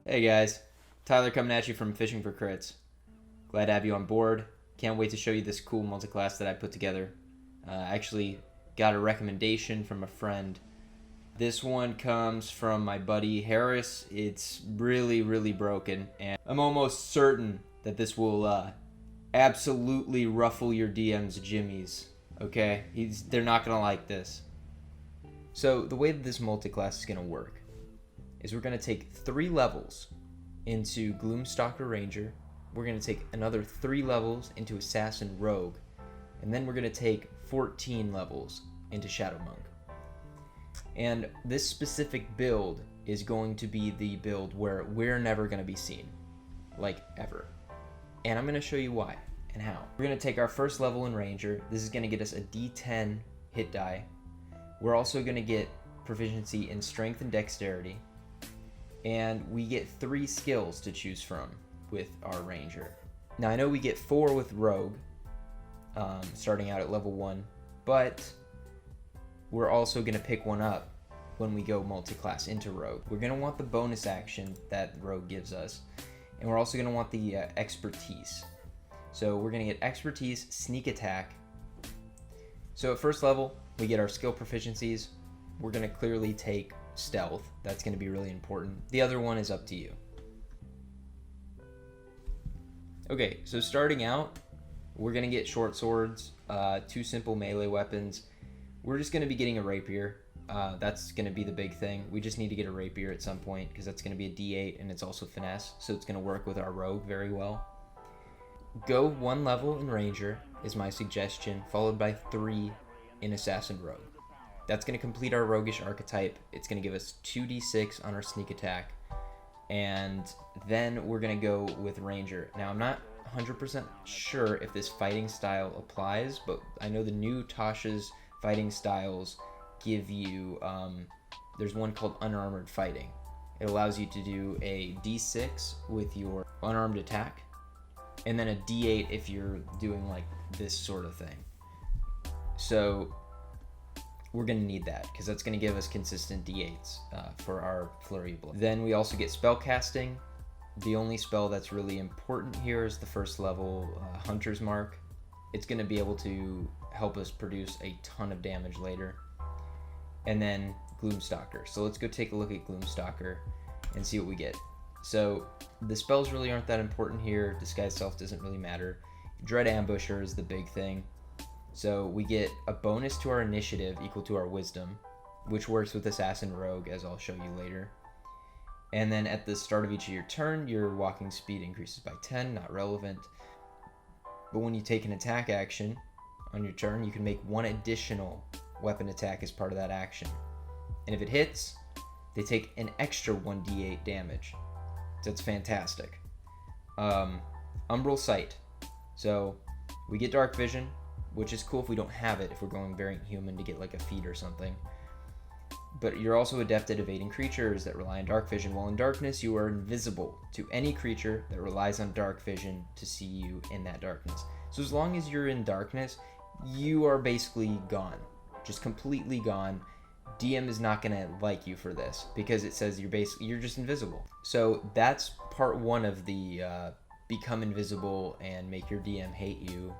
Hey guys, Tyler coming at you from Fishing for Crits. Glad to have you on board. Can't wait to show you this cool multi-class that I put together. I actually got a recommendation from a friend. This one comes from my buddy Harris. It's really broken, and I'm almost certain that this will absolutely ruffle your DM's jimmies. Okay? They're not gonna like this. So the way that this multi-class is gonna work is we're going to take 3 levels into Gloomstalker Ranger. We're going to take another 3 levels into Assassin Rogue. And then we're going to take 14 levels into Shadow Monk. And this specific build is going to be the build where we're never going to be seen. Like, ever. And I'm going to show you why and how. We're going to take our first level in Ranger. This is going to get us a D10 hit die. We're also going to get proficiency in Strength and Dexterity. And we get 3 skills to choose from with our Ranger. Now I know we get 4 with Rogue, starting out at level 1, but we're also going to pick one up when we go multi-class into Rogue. We're going to want the bonus action that Rogue gives us, and we're also going to want the expertise. So we're going to get expertise, sneak attack. So at first level, we get our skill proficiencies. We're going to clearly take stealth. That's going to be really important. The other one is up to you. Okay, so starting out, we're going to get short swords, 2 simple melee weapons. We're just going to be getting a rapier. That's going to be the big thing. We just need to get a rapier at some point because that's going to be a D8 and it's also finesse, so it's going to work with our rogue very well. Go 1 level in Ranger is my suggestion, followed by 3 in Assassin Rogue. That's going to complete our roguish archetype. It's going to give us 2d6 on our sneak attack. And then we're going to go with Ranger. Now, I'm not 100% sure if this fighting style applies, but I know the new Tasha's fighting styles give you, there's one called unarmored fighting. It allows you to do a d6 with your unarmed attack, and then a d8 if you're doing like this sort of thing. So we're going to need that because that's going to give us consistent d8s for our flurry of blow. Then we also get spell casting. The only spell that's really important here is the first level Hunter's Mark. It's going to be able to help us produce a ton of damage later. And then Gloomstalker. So let's go take a look at Gloomstalker and see what we get. So the spells really aren't that important here. Disguise Self doesn't really matter. Dread Ambusher is the big thing. So we get a bonus to our initiative equal to our wisdom, which works with Assassin Rogue, as I'll show you later. And then at the start of each of your turn, your walking speed increases by 10, not relevant. But when you take an attack action on your turn, you can make 1 additional weapon attack as part of that action. And if it hits, they take an extra 1d8 damage. So it's fantastic. Umbral Sight. So we get Dark Vision, which is cool if we don't have it, if we're going Variant Human to get like a feat or something. But you're also adept at evading creatures that rely on dark vision. While in darkness, you are invisible to any creature that relies on dark vision to see you in that darkness. So as long as you're in darkness, you are basically gone. Just completely gone. DM is not gonna like you for this because it says you're just invisible. So that's part 1 of the become invisible and make your DM hate you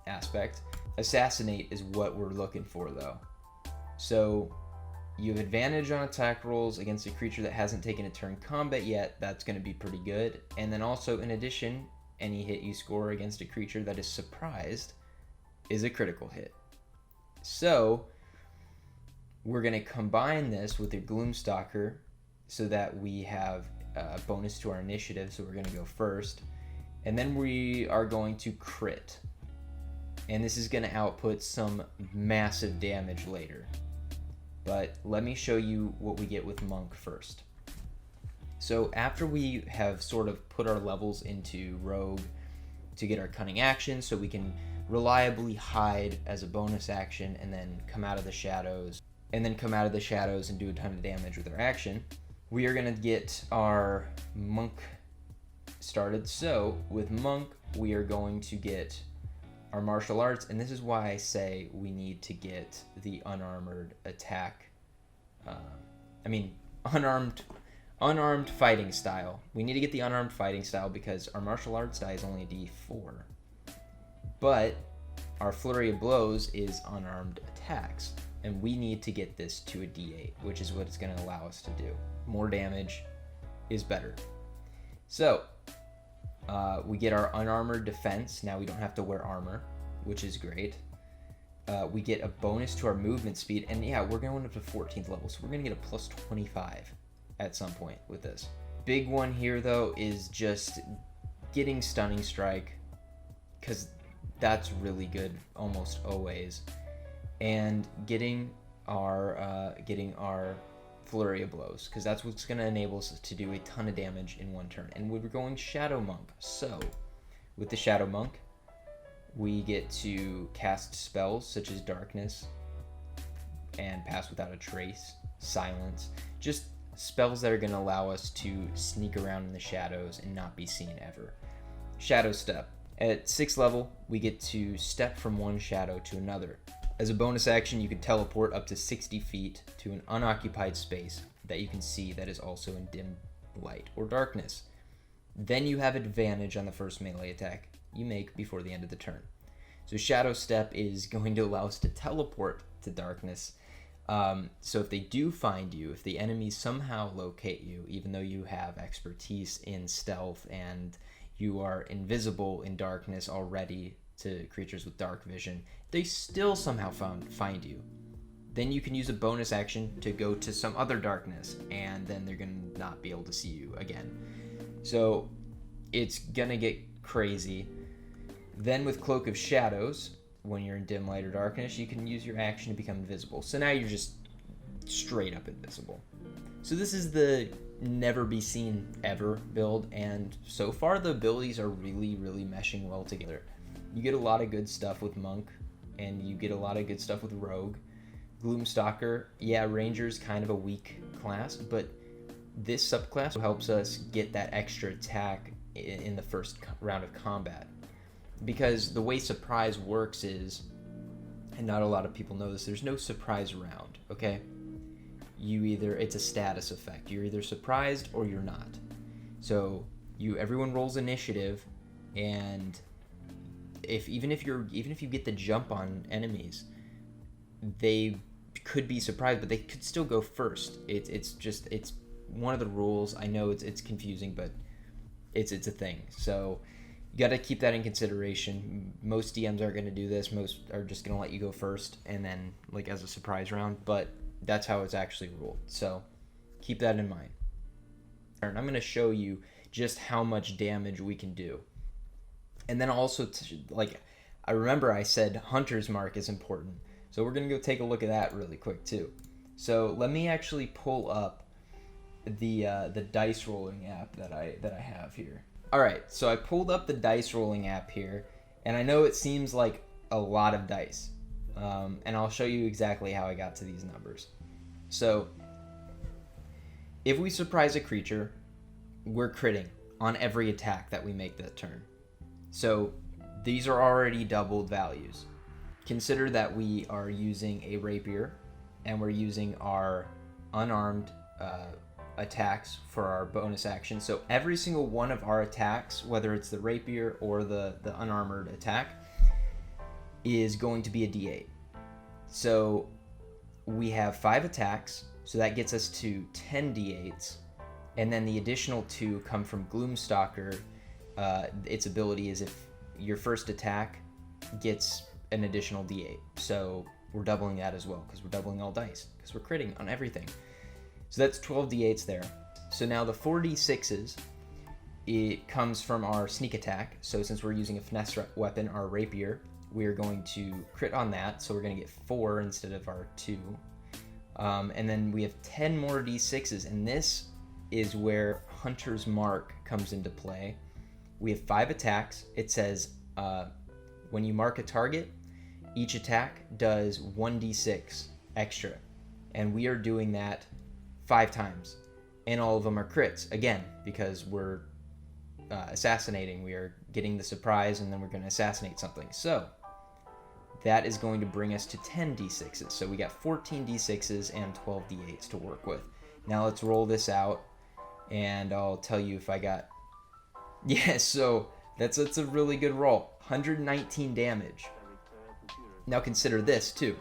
aspect. Assassinate is what we're looking for though. So you have advantage on attack rolls against a creature that hasn't taken a turn combat yet. That's going to be pretty good. And then also in addition, any hit you score against a creature that is surprised is a critical hit. So we're going to combine this with a Gloomstalker so that we have a bonus to our initiative. So we're going to go first. And then we are going to crit. And this is going to output some massive damage later. But let me show you what we get with Monk first. So after we have sort of put our levels into Rogue to get our cunning action so we can reliably hide as a bonus action and then come out of the shadows and do a ton of damage with our action, we are going to get our Monk started. So with Monk, we are going to get our martial arts, and this is why I say we need to get the unarmed attack. unarmed fighting style. We need to get the unarmed fighting style because our martial arts die is only a D4. But our flurry of blows is unarmed attacks. And we need to get this to a D8, which is what it's going to allow us to do. More damage is better. So, we get our unarmored defense. Now we don't have to wear armor, which is great. We get a bonus to our movement speed. And yeah, we're going up to 14th level, so we're going to get a plus 25 at some point with this. Big one here, though, is just getting Stunning Strike, because that's really good almost always. And getting our flurry of blows, because that's what's going to enable us to do a ton of damage in one turn. And we're going Shadow Monk, so with the Shadow Monk, we get to cast spells such as Darkness and Pass Without a Trace, Silence, just spells that are going to allow us to sneak around in the shadows and not be seen ever. Shadow Step. At 6th level, we get to step from one shadow to another. As a bonus action, you can teleport up to 60 feet to an unoccupied space that you can see that is also in dim light or darkness. Then you have advantage on the first melee attack you make before the end of the turn. So Shadow Step is going to allow us to teleport to darkness. So if they do find you, if the enemies somehow locate you, even though you have expertise in stealth and you are invisible in darkness already to creatures with dark vision, they still somehow find you. Then you can use a bonus action to go to some other darkness, and then they're going to not be able to see you again. So it's going to get crazy. Then with Cloak of Shadows, when you're in dim light or darkness, you can use your action to become invisible. So now you're just straight up invisible. So this is the never be seen ever build, and so far the abilities are really, really meshing well together. You get a lot of good stuff with Monk, and you get a lot of good stuff with Rogue. Gloomstalker, yeah, Ranger's kind of a weak class, but this subclass helps us get that extra attack in the first round of combat. Because the way surprise works is, and not a lot of people know this, there's no surprise round, okay? It's a status effect. You're either surprised or you're not. So everyone rolls initiative, and even if you get the jump on enemies, they could be surprised, but they could still go first. It's one of the rules. I know it's confusing, but it's a thing. So you got to keep that in consideration. Most DMs aren't going to do this. Most are just going to let you go first, and then like as a surprise round. But that's how it's actually ruled. So keep that in mind. And I'm going to show you just how much damage we can do. And then also, I remember I said Hunter's Mark is important. So we're going to go take a look at that really quick too. So let me actually pull up the dice rolling app that I have here. All right, so I pulled up the dice rolling app here, and I know it seems like a lot of dice. And I'll show you exactly how I got to these numbers. So if we surprise a creature, we're critting on every attack that we make that turn. So these are already doubled values. Consider that we are using a rapier, and we're using our unarmed attacks for our bonus action. So every single one of our attacks, whether it's the rapier or the unarmored attack, is going to be a D8. So we have 5 attacks, so that gets us to 10 D8s, and then the additional 2 come from Gloomstalker. Its ability is if your first attack gets an additional D8, so we're doubling that as well, because we're doubling all dice, because we're critting on everything. So that's 12 D8s there. So now the 4 D6s, it comes from our sneak attack. So since we're using a finesse weapon, our rapier, we're going to crit on that, so we're going to get 4 instead of our 2. And then we have 10 more D6s, and this is where Hunter's Mark comes into play. We have 5 attacks. It says when you mark a target, each attack does 1d6 extra, and we are doing that 5 times, and all of them are crits, again, because we're assassinating. We are getting the surprise, and then we're going to assassinate something. So that is going to bring us to 10 d6s. So we got 14 d6s and 12 d8s to work with. Now let's roll this out. and I'll tell you if I got... Yeah, so that's a really good roll. 119 damage. Now consider this too.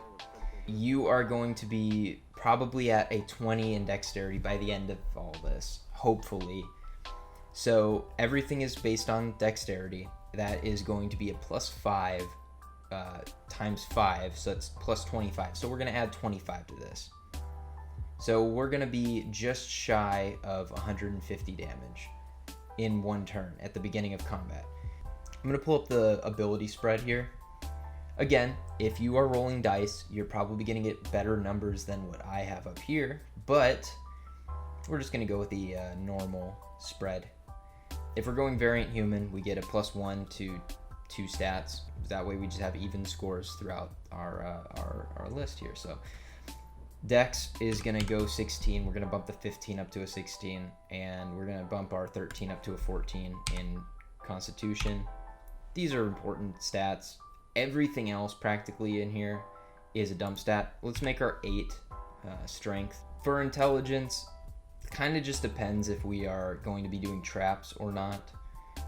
You are going to be probably at a 20 in dexterity by the end of all this, hopefully. So everything is based on dexterity. That is going to be a +5 times 5, so that's plus 25. So we're going to add 25 to this. So we're going to be just shy of 150 damage in one turn at the beginning of combat. I'm going to pull up the ability spread here. Again, if you are rolling dice, you're probably going to get better numbers than what I have up here, but we're just going to go with the normal spread. If we're going variant human, we get a +1 to 2 stats. That way we just have even scores throughout our list here. So Dex is going to go 16. We're going to bump the 15 up to a 16, and we're going to bump our 13 up to a 14 in Constitution. These are important stats. Everything else practically in here is a dump stat. Let's make our 8 strength. For intelligence, kind of just depends if we are going to be doing traps or not.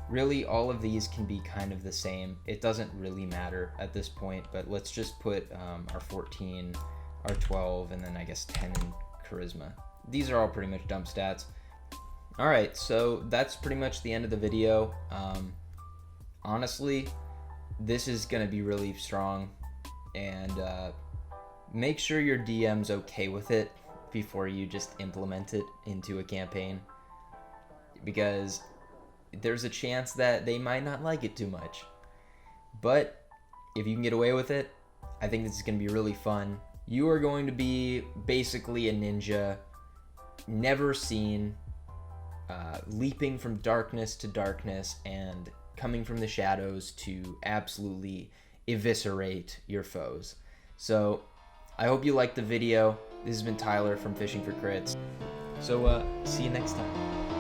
Really, all of these can be kind of the same. It doesn't really matter at this point, but let's just put our 14, our 12, and then I guess 10 in charisma. These are all pretty much dump stats. All right, so that's pretty much the end of the video. Honestly, this is going to be really strong, and make sure your DM's okay with it before you just implement it into a campaign, because there's a chance that they might not like it too much. But if you can get away with it, I think this is going to be really fun. You are going to be basically a ninja, never seen, leaping from darkness to darkness and coming from the shadows to absolutely eviscerate your foes. So I hope you liked the video. This has been Tyler from Fishing for Crits. So see you next time.